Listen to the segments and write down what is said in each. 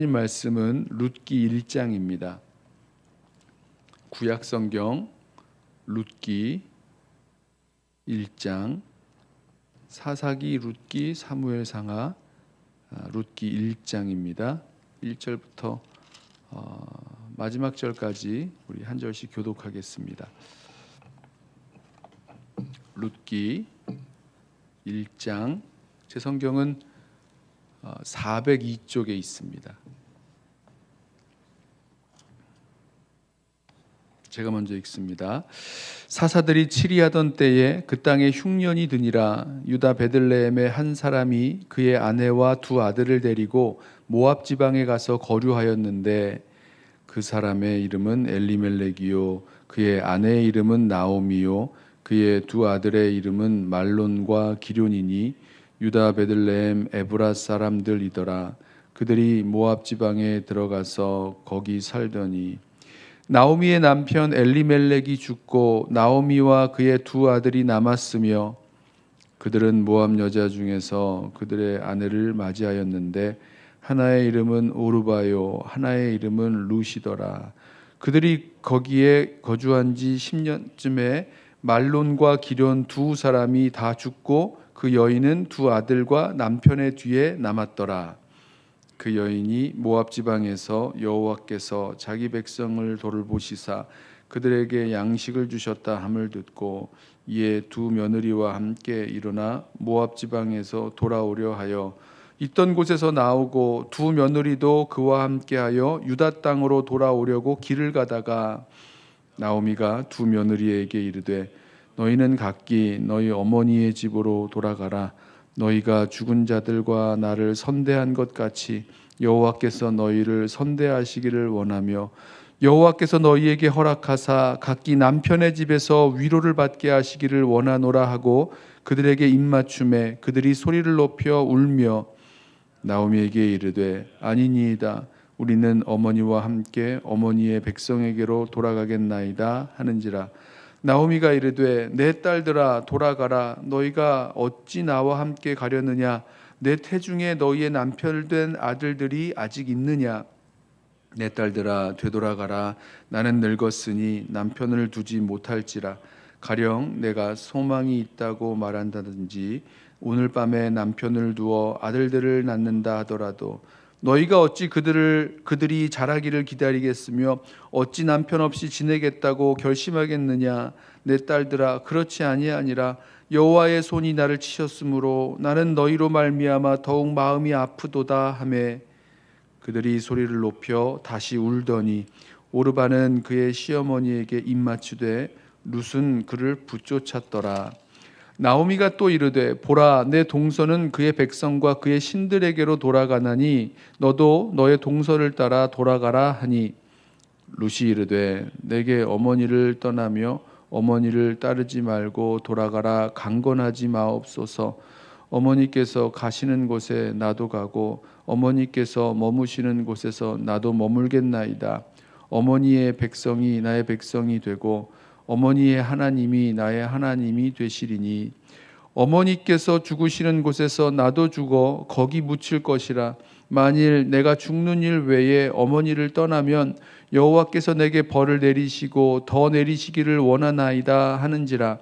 이 말씀은 룻기 1장입니다. 구약성경 룻기 1장, 사사기, 룻기, 사무엘상하, 룻기 1장입니다. 1절부터 마지막 절까지 우리 한 절씩 교독하겠습니다. 룻기 1장, 제 성경은 402쪽에 있습니다. 제가 먼저 읽습니다. 사사들이 치리하던 때에 그 땅에 흉년이 드니라. 유다 베들레헴의 한 사람이 그의 아내와 두 아들을 데리고 모압 지방에 가서 거류하였는데 그 사람의 이름은 엘리멜렉이요 그의 아내의 이름은 나오미요 그의 두 아들의 이름은 말론과 기럐이니 유다 베들레헴 에브라 사람들이더라. 그들이 모압 지방에 들어가서 거기 살더니 나오미의 남편 엘리멜렉이 죽고 나오미와 그의 두 아들이 남았으며 그들은 모압 여자 중에서 그들의 아내를 맞이하였는데 하나의 이름은 오르바요 하나의 이름은 루시더라. 그들이 거기에 거주한 지 10년쯤에 말론과 기럐 두 사람이 다 죽고 그 여인은 두 아들과 남편의 뒤에 남았더라. 그 여인이 모압 지방에서 여호와께서 자기 백성을 돌보시사 그들에게 양식을 주셨다 함을 듣고 이에 두 며느리와 함께 일어나 모압 지방에서 돌아오려 하여 있던 곳에서 나오고 두 며느리도 그와 함께하여 유다 땅으로 돌아오려고 길을 가다가 나오미가 두 며느리에게 이르되 너희는 각기 너희 어머니의 집으로 돌아가라. 너희가 죽은 자들과 나를 선대한 것 같이 여호와께서 너희를 선대하시기를 원하며 여호와께서 너희에게 허락하사 각기 남편의 집에서 위로를 받게 하시기를 원하노라 하고 그들에게 입맞춤에 그들이 소리를 높여 울며 나오미에게 이르되 아니니이다. 우리는 어머니와 함께 어머니의 백성에게로 돌아가겠나이다 하는지라. 나오미가 이르되 내 딸들아 돌아가라. 너희가 어찌 나와 함께 가려느냐. 내 태중에 너희의 남편 된 아들들이 아직 있느냐. 내 딸들아 되돌아가라. 나는 늙었으니 남편을 두지 못할지라. 가령 내가 소망이 있다고 말한다든지 오늘 밤에 남편을 두어 아들들을 낳는다 하더라도 너희가 어찌 그들이 자라기를 기다리겠으며 어찌 남편 없이 지내겠다고 결심하겠느냐. 내 딸들아 그렇지 아니하니라. 여호와의 손이 나를 치셨으므로 나는 너희로 말미암아 더욱 마음이 아프도다 하매 그들이 소리를 높여 다시 울더니 오르바는 그의 시어머니에게 입맞추되 룻은 그를 붙쫓았더라. 나오미가 또 이르되 보라 내 동서는 그의 백성과 그의 신들에게로 돌아가나니 너도 너의 동서를 따라 돌아가라 하니 룻이 이르되 내게 어머니를 떠나며 어머니를 따르지 말고 돌아가라 강건하지 마옵소서. 어머니께서 가시는 곳에 나도 가고 어머니께서 머무시는 곳에서 나도 머물겠나이다. 어머니의 백성이 나의 백성이 되고 어머니의 하나님이 나의 하나님이 되시리니 어머니께서 죽으시는 곳에서 나도 죽어 거기 묻힐 것이라. 만일 내가 죽는 일 외에 어머니를 떠나면 여호와께서 내게 벌을 내리시고 더 내리시기를 원하나이다 하는지라.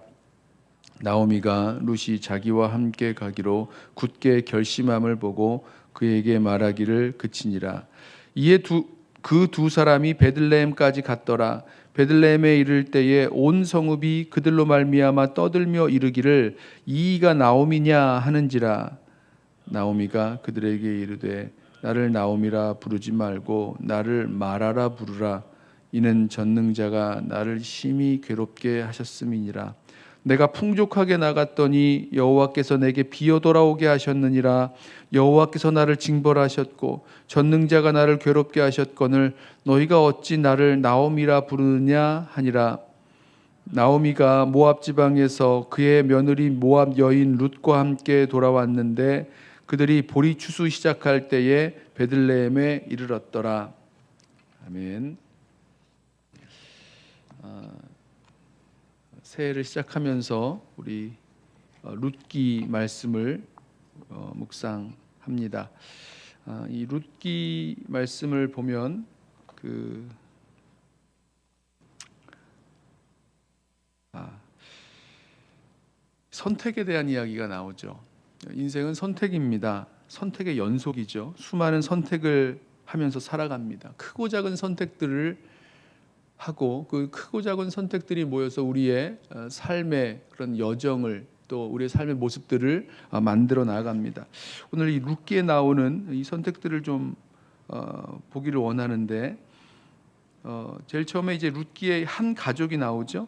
나오미가 룻이 자기와 함께 가기로 굳게 결심함을 보고 그에게 말하기를 그치니라. 이에 그 두 사람이 베들레헴까지 갔더라. 베들레헴에 이를 때에 온 성읍이 그들로 말미암아 떠들며 이르기를 이가 나오미냐 하는지라. 나오미가 그들에게 이르되 나를 나오미라 부르지 말고 나를 마라라 부르라. 이는 전능자가 나를 심히 괴롭게 하셨음이니라. 내가 풍족하게 나갔더니 여호와께서 내게 비어 돌아오게 하셨느니라. 여호와께서 나를 징벌하셨고 전능자가 나를 괴롭게 하셨거늘 너희가 어찌 나를 나오미라 부르느냐 하니라. 나오미가 모압 지방에서 그의 며느리 모압 여인 룻과 함께 돌아왔는데 그들이 보리 추수 시작할 때에 베들레헴에 이르렀더라. 아멘. 새해를 시작하면서 우리 룻기 말씀을 묵상합니다. 이 룻기 말씀을 보면 선택에 대한 이야기가 나오죠. 인생은 선택입니다. 선택의 연속이죠. 수많은 선택을 하면서 살아갑니다. 크고 작은 선택들을 하고 그 크고 작은 선택들이 모여서 우리의 삶의 그런 여정을 또 우리의 삶의 모습들을 만들어 나갑니다. 오늘 이 룻기에 나오는 이 선택들을 좀 보기를 원하는데 제일 처음에 이제 룻기의 한 가족이 나오죠.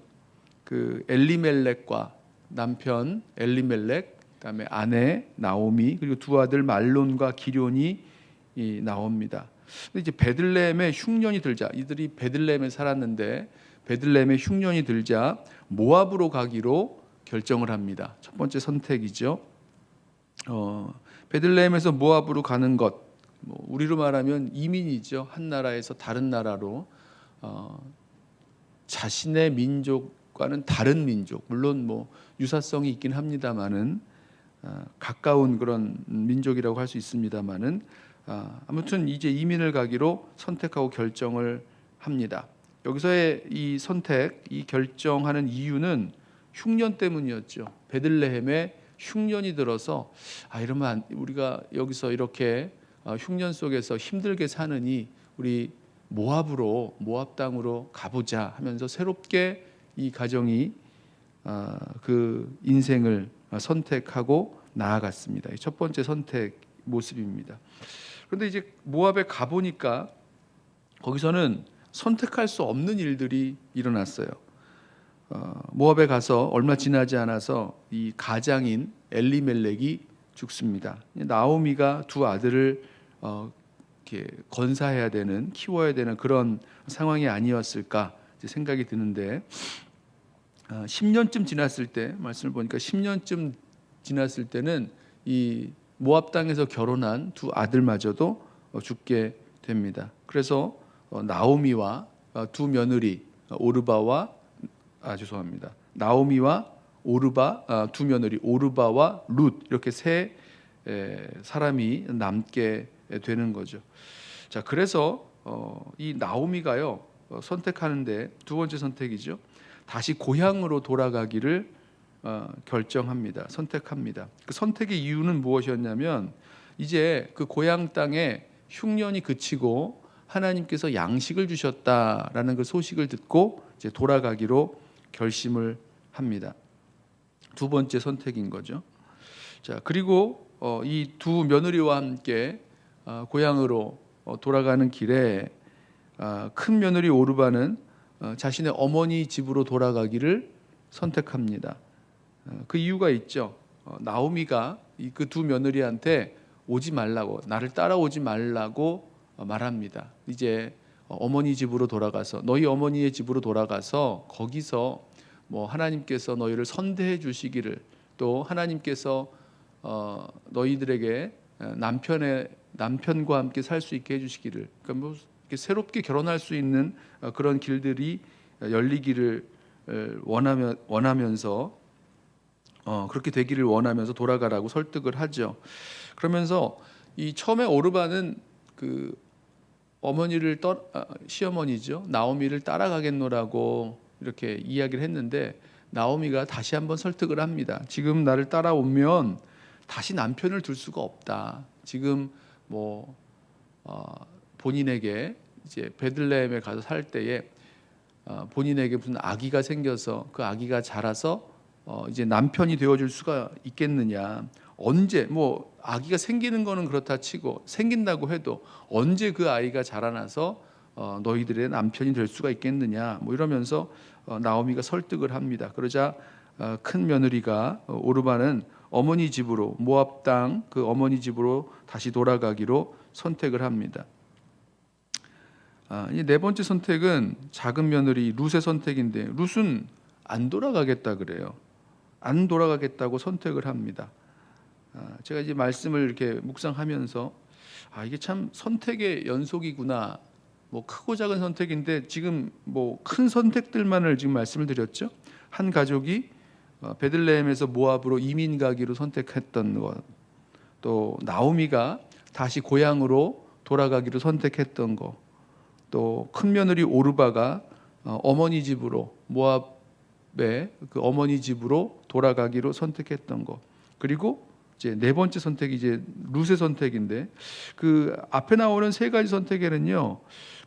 그 엘리멜렉과 남편 엘리멜렉, 그다음에 아내 나오미, 그리고 두 아들 말론과 기럐이 나옵니다. 근데 이제 베들레헴에 흉년이 들자, 이들이 베들레헴에 살았는데 베들레헴에 흉년이 들자 모압으로 가기로 결정을 합니다. 첫 번째 선택이죠. 베들레헴에서 모압으로 가는 것, 우리로 말하면 이민이죠. 한 나라에서 다른 나라로 자신의 민족과는 다른 민족, 물론 유사성이 있긴 합니다만은 가까운 그런 민족이라고 할 수 있습니다만은 아무튼 이제 이민을 가기로 선택하고 결정을 합니다. 여기서의 이 선택, 이 결정하는 이유는 흉년 때문이었죠. 베들레헴에 흉년이 들어서 이러면 우리가 여기서 이렇게 흉년 속에서 힘들게 사느니 우리 모압 땅으로 가보자 하면서 새롭게 이 가정이 그 인생을 선택하고 나아갔습니다. 첫 번째 선택 모습입니다. 그런데 이제 모압에 가보니까 거기서는 선택할 수 없는 일들이 일어났어요. 모압에 가서 얼마 지나지 않아서 이 가장인 엘리멜렉이 죽습니다. 나오미가 두 아들을 이렇게 건사해야 되는, 키워야 되는 그런 상황이 아니었을까 생각이 드는데 10년쯤 지났을 때, 말씀을 보니까 10년쯤 지났을 때는 이 모압 땅에서 결혼한 두 아들마저도 죽게 됩니다. 그래서 나오미와 두 며느리 오르바와 나오미와 오르바, 두 며느리 오르바와 룻, 이렇게 세 사람이 남게 되는 거죠. 자, 그래서 이 나오미가요 선택하는데 두 번째 선택이죠. 다시 고향으로 돌아가기를 결정합니다. 선택합니다. 그 선택의 이유는 무엇이었냐면 이제 그 고향 땅에 흉년이 그치고 하나님께서 양식을 주셨다라는 그 소식을 듣고 이제 돌아가기로 결심을 합니다. 두 번째 선택인 거죠. 자, 그리고 이 두 며느리와 함께 고향으로 돌아가는 길에 큰 며느리 오르바는 자신의 어머니 집으로 돌아가기를 선택합니다. 그 이유가 있죠. 나오미가 그 두 며느리한테 오지 말라고, 나를 따라오지 말라고 말합니다. 이제 어머니 집으로 돌아가서, 너희 어머니의 집으로 돌아가서 거기서 하나님께서 너희를 선대해 주시기를, 또 하나님께서 너희들에게 남편과 함께 살 수 있게 해주시기를, 그러니까 새롭게 결혼할 수 있는 그런 길들이 열리기를 원하면서 그렇게 되기를 원하면서 돌아가라고 설득을 하죠. 그러면서 이 처음에 오르바는 그 어머니를 시어머니죠, 나오미를 따라가겠노라고 이렇게 이야기를 했는데 나오미가 다시 한번 설득을 합니다. 지금 나를 따라오면 다시 남편을 둘 수가 없다. 지금 본인에게 이제 베들레헴에 가서 살 때에 본인에게 무슨 아기가 생겨서 그 아기가 자라서 이제 남편이 되어줄 수가 있겠느냐. 언제 아기가 생기는 거는 그렇다 치고, 생긴다고 해도 언제 그 아이가 자라나서 너희들의 남편이 될 수가 있겠느냐, 이러면서 나오미가 설득을 합니다. 그러자 큰 며느리가 오르바는 어머니 집으로, 모압 땅 그 어머니 집으로 다시 돌아가기로 선택을 합니다. 이 네 번째 선택은 작은 며느리 룻의 선택인데, 룻은 안 돌아가겠다 그래요. 안 돌아가겠다고 선택을 합니다. 제가 이제 말씀을 이렇게 묵상하면서 이게 참 선택의 연속이구나. 크고 작은 선택인데 지금 큰 선택들만을 지금 말씀을 드렸죠. 한 가족이 베들레헴에서 모압으로 이민 가기로 선택했던 것, 또 나오미가 다시 고향으로 돌아가기로 선택했던 거, 또 큰며느리 오르바가 어머니 집으로, 모압의 그 어머니 집으로 돌아가기로 선택했던 거, 그리고 이제 네 번째 선택이 이제 룻의 선택인데, 그 앞에 나오는 세 가지 선택에는요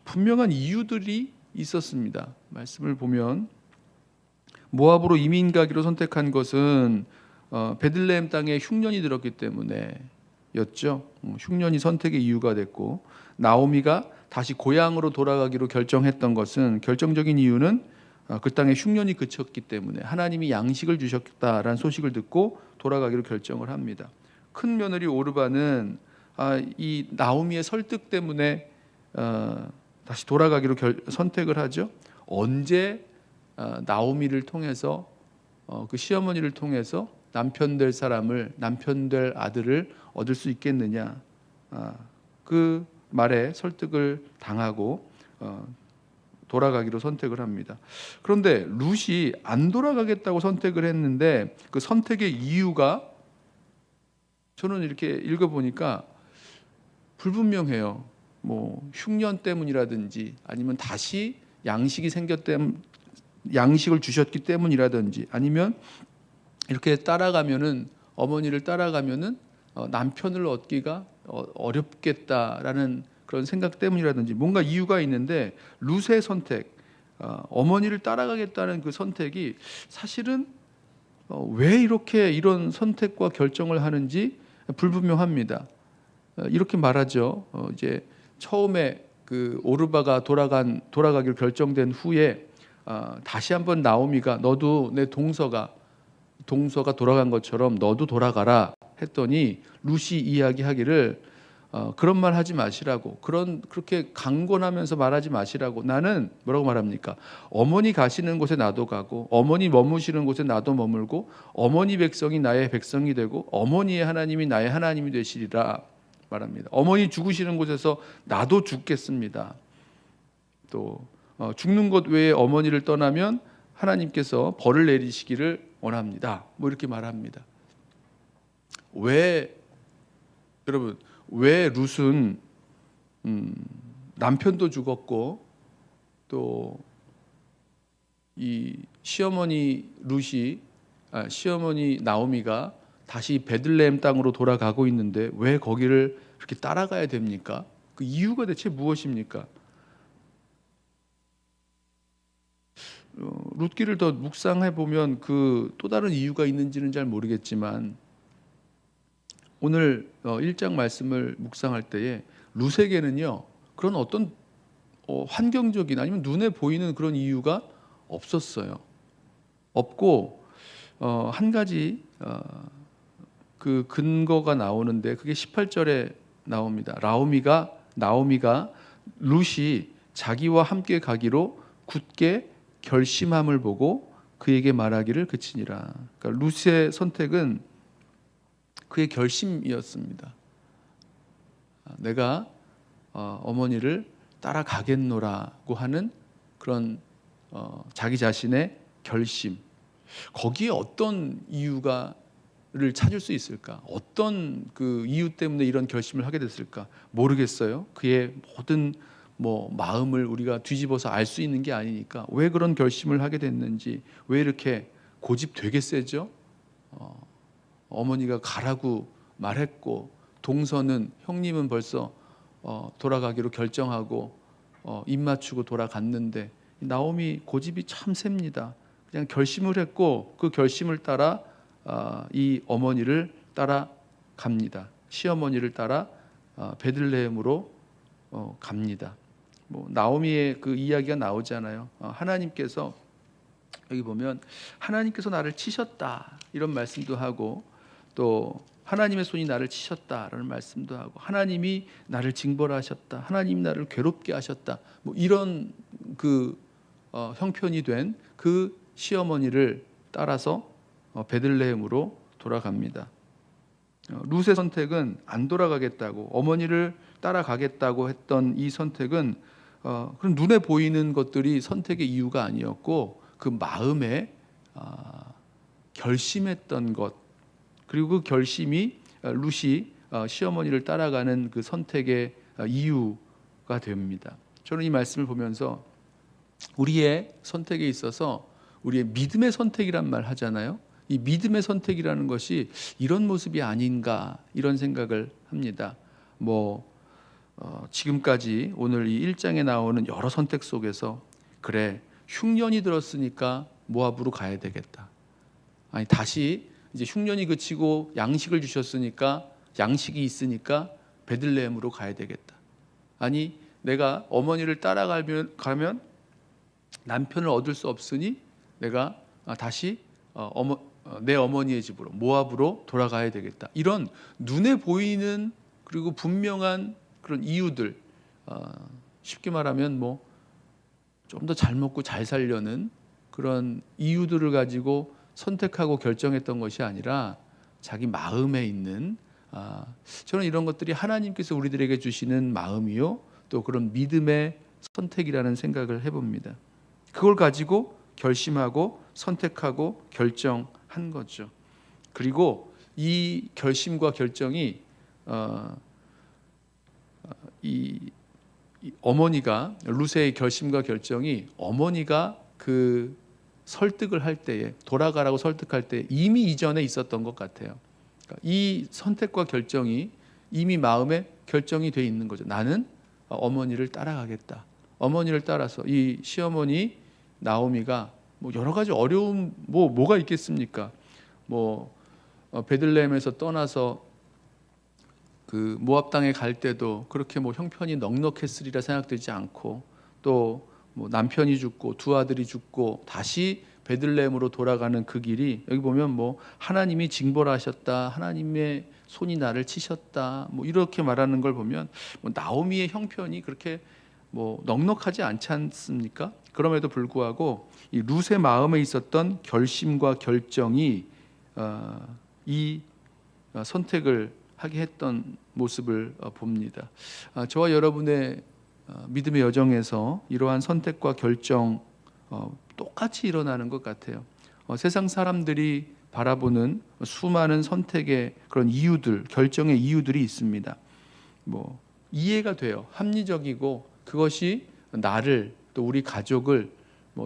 분명한 이유들이 있었습니다. 말씀을 보면 모압으로 이민 가기로 선택한 것은 베들레헴 땅에 흉년이 들었기 때문에였죠. 흉년이 선택의 이유가 됐고, 나오미가 다시 고향으로 돌아가기로 결정했던 것은, 결정적인 이유는 그 땅에 흉년이 그쳤기 때문에 하나님이 양식을 주셨다라는 소식을 듣고 돌아가기로 결정을 합니다. 큰 며느리 오르바는 이 나오미의 설득 때문에 다시 돌아가기로 선택을 하죠. 언제 나오미를 통해서 그 시어머니를 통해서 남편 될 사람을, 남편 될 아들을 얻을 수 있겠느냐, 그 말에 설득을 당하고 돌아가기로 선택을 합니다. 그런데 룻이 안 돌아가겠다고 선택을 했는데, 그 선택의 이유가 저는 이렇게 읽어보니까 불분명해요. 뭐 흉년 때문이라든지, 아니면 다시 양식이 양식을 주셨기 때문이라든지, 아니면 이렇게 따라가면은, 어머니를 따라가면은 남편을 얻기가 어렵겠다라는 그런 생각 때문이라든지, 뭔가 이유가 있는데, 룻의 선택, 어머니를 따라가겠다는 그 선택이 사실은 왜 이렇게 이런 선택과 결정을 하는지 불분명합니다. 이렇게 말하죠. 이제 처음에 그 오르바가 돌아가기로 결정된 후에 다시 한번 나오미가 너도 내 동서가 돌아간 것처럼 너도 돌아가라 했더니, 룻이 이야기하기를 그런 말 하지 마시라고, 그렇게 강권하면서 말하지 마시라고. 나는 뭐라고 말합니까? 어머니 가시는 곳에 나도 가고, 어머니 머무시는 곳에 나도 머물고, 어머니 백성이 나의 백성이 되고, 어머니의 하나님이 나의 하나님이 되시리라 말합니다. 어머니 죽으시는 곳에서 나도 죽겠습니다. 또 죽는 것 외에 어머니를 떠나면 하나님께서 벌을 내리시기를 원합니다. 뭐 이렇게 말합니다. 여러분, 왜 룻은 남편도 죽었고, 또 이 시어머니 나오미가 다시 베들레헴 땅으로 돌아가고 있는데 왜 거기를 그렇게 따라가야 됩니까? 그 이유가 대체 무엇입니까? 룻기를 더 묵상해 보면 그 또 다른 이유가 있는지는 잘 모르겠지만, 오늘 1장 말씀을 묵상할 때에 룻에게는요 그런 어떤 환경적인, 아니면 눈에 보이는 그런 이유가 없었어요. 없고 한 가지 그 근거가 나오는데, 그게 18절에 나옵니다. 나오미가 룻이 자기와 함께 가기로 굳게 결심함을 보고 그에게 말하기를 그치니라. 그러니까 룻의 선택은 그의 결심이었습니다. 내가 어머니를 따라가겠노라고 하는 그런 자기 자신의 결심. 거기에 어떤 이유가를 찾을 수 있을까? 어떤 그 이유 때문에 이런 결심을 하게 됐을까? 모르겠어요. 그의 모든 마음을 우리가 뒤집어서 알 수 있는 게 아니니까, 왜 그런 결심을 하게 됐는지, 왜 이렇게 고집 되게 세죠? 어머니가 가라고 말했고, 동서는, 형님은 벌써 돌아가기로 결정하고 입 맞추고 돌아갔는데, 나오미 고집이 참 셉니다. 그냥 결심을 했고, 그 결심을 따라 이 어머니를 따라 갑니다. 시어머니를 따라 베들레헴으로 갑니다. 나오미의 그 이야기가 나오잖아요. 하나님께서, 여기 보면 하나님께서 나를 치셨다 이런 말씀도 하고, 또 하나님의 손이 나를 치셨다라는 말씀도 하고, 하나님이 나를 징벌하셨다, 하나님이 나를 괴롭게 하셨다, 이런 그 형편이 된 그 시어머니를 따라서 베들레헴으로 돌아갑니다. 룻의 선택은 안 돌아가겠다고, 어머니를 따라가겠다고 했던 이 선택은 그런 눈에 보이는 것들이 선택의 이유가 아니었고, 그 마음에 결심했던 것, 그리고 그 결심이 룻이 시어머니를 따라가는 그 선택의 이유가 됩니다. 저는 이 말씀을 보면서 우리의 선택에 있어서 우리의 믿음의 선택이란 말 하잖아요. 이 믿음의 선택이라는 것이 이런 모습이 아닌가 이런 생각을 합니다. 지금까지 오늘 이 1장에 나오는 여러 선택 속에서 그래 흉년이 들었으니까 모압으로 가야 되겠다. 아니 다시 이제 흉년이 그치고 양식을 주셨으니까 양식이 있으니까 베들레헴으로 가야 되겠다. 아니 내가 어머니를 따라가면 남편을 얻을 수 없으니 내가 다시 내 어머니의 집으로 모압으로 돌아가야 되겠다. 이런 눈에 보이는 그리고 분명한 그런 이유들, 쉽게 말하면 좀 더 잘 먹고 잘 살려는 그런 이유들을 가지고 선택하고 결정했던 것이 아니라 자기 마음에 있는 저는 이런 것들이 하나님께서 우리들에게 주시는 마음이요 또 그런 믿음의 선택이라는 생각을 해봅니다. 그걸 가지고 결심하고 선택하고 결정한 거죠. 그리고 이 결심과 결정이 이 어머니가 루세의 결심과 결정이 어머니가 그 설득을 할 때에 돌아가라고 설득할 때 이미 이전에 있었던 것 같아요. 이 선택과 결정이 이미 마음에 결정이 돼 있는 거죠. 나는 어머니를 따라가겠다. 어머니를 따라서 이 시어머니 나오미가 여러 가지 어려움 뭐가 있겠습니까? 베들레헴에서 떠나서 그 모압 땅에 갈 때도 그렇게 형편이 넉넉했으리라 생각되지 않고 또 남편이 죽고 두 아들이 죽고 다시 베들레헴으로 돌아가는 그 길이 여기 보면 하나님이 징벌하셨다, 하나님의 손이 나를 치셨다, 이렇게 말하는 걸 보면 나오미의 형편이 그렇게 넉넉하지 않지 않습니까? 그럼에도 불구하고 이 룻의 마음에 있었던 결심과 결정이 이 선택을 하게 했던 모습을 봅니다. 저와 여러분의 믿음의 여정에서 이러한 선택과 결정 똑같이 일어나는 것 같아요. 세상 사람들이 바라보는 수많은 선택의 그런 이유들, 결정의 이유들이 있습니다. 이해가 돼요. 합리적이고 그것이 나를 또 우리 가족을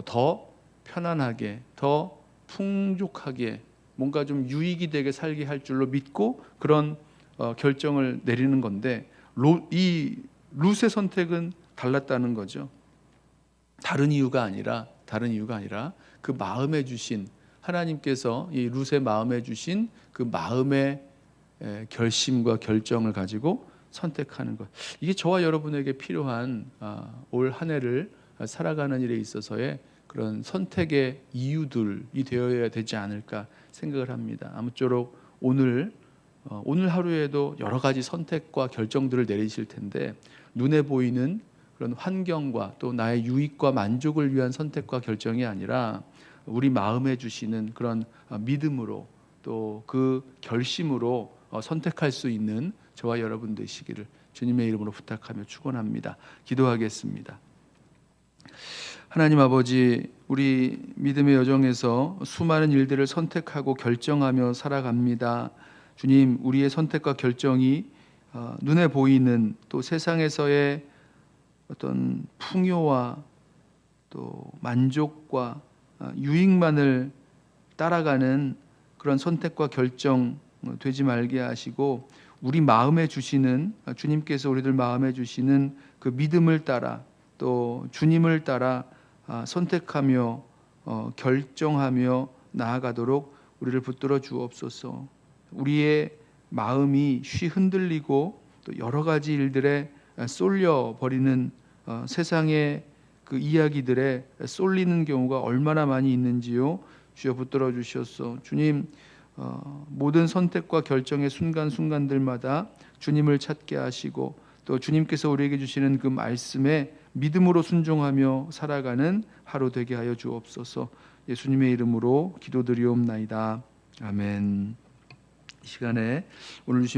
더 편안하게, 더 풍족하게, 뭔가 좀 유익이 되게 살게 할 줄로 믿고 그런 결정을 내리는 건데 이 룻의 선택은 달랐다는 거죠. 다른 이유가 아니라 그 마음에 주신 하나님께서 이 룻의 마음에 주신 그 마음의 결심과 결정을 가지고 선택하는 것. 이게 저와 여러분에게 필요한 올 한 해를 살아가는 일에 있어서의 그런 선택의 이유들이 되어야 되지 않을까 생각을 합니다. 아무쪼록 오늘 하루에도 여러 가지 선택과 결정들을 내리실 텐데 눈에 보이는 그런 환경과 또 나의 유익과 만족을 위한 선택과 결정이 아니라 우리 마음에 주시는 그런 믿음으로 또 그 결심으로 선택할 수 있는 저와 여러분 되시기를 주님의 이름으로 부탁하며 축원합니다. 기도하겠습니다. 하나님 아버지, 우리 믿음의 여정에서 수많은 일들을 선택하고 결정하며 살아갑니다. 주님, 우리의 선택과 결정이 눈에 보이는 또 세상에서의 어떤 풍요와 또 만족과 유익만을 따라가는 그런 선택과 결정 되지 말게 하시고 우리 마음에 주시는 주님께서 우리들 마음에 주시는 그 믿음을 따라 또 주님을 따라 선택하며 결정하며 나아가도록 우리를 붙들어 주옵소서. 우리의 마음이 쉬 흔들리고 또 여러 가지 일들에 쏠려 버리는 세상의 그 이야기들에 쏠리는 경우가 얼마나 많이 있는지요. 주여 붙들어 주시옵소서. 주님, 모든 선택과 결정의 순간순간들마다 주님을 찾게 하시고 또 주님께서 우리에게 주시는 그 말씀에 믿음으로 순종하며 살아가는 하루 되게 하여 주옵소서. 예수님의 이름으로 기도드리옵나이다. 아멘. 이 시간에 오늘 주신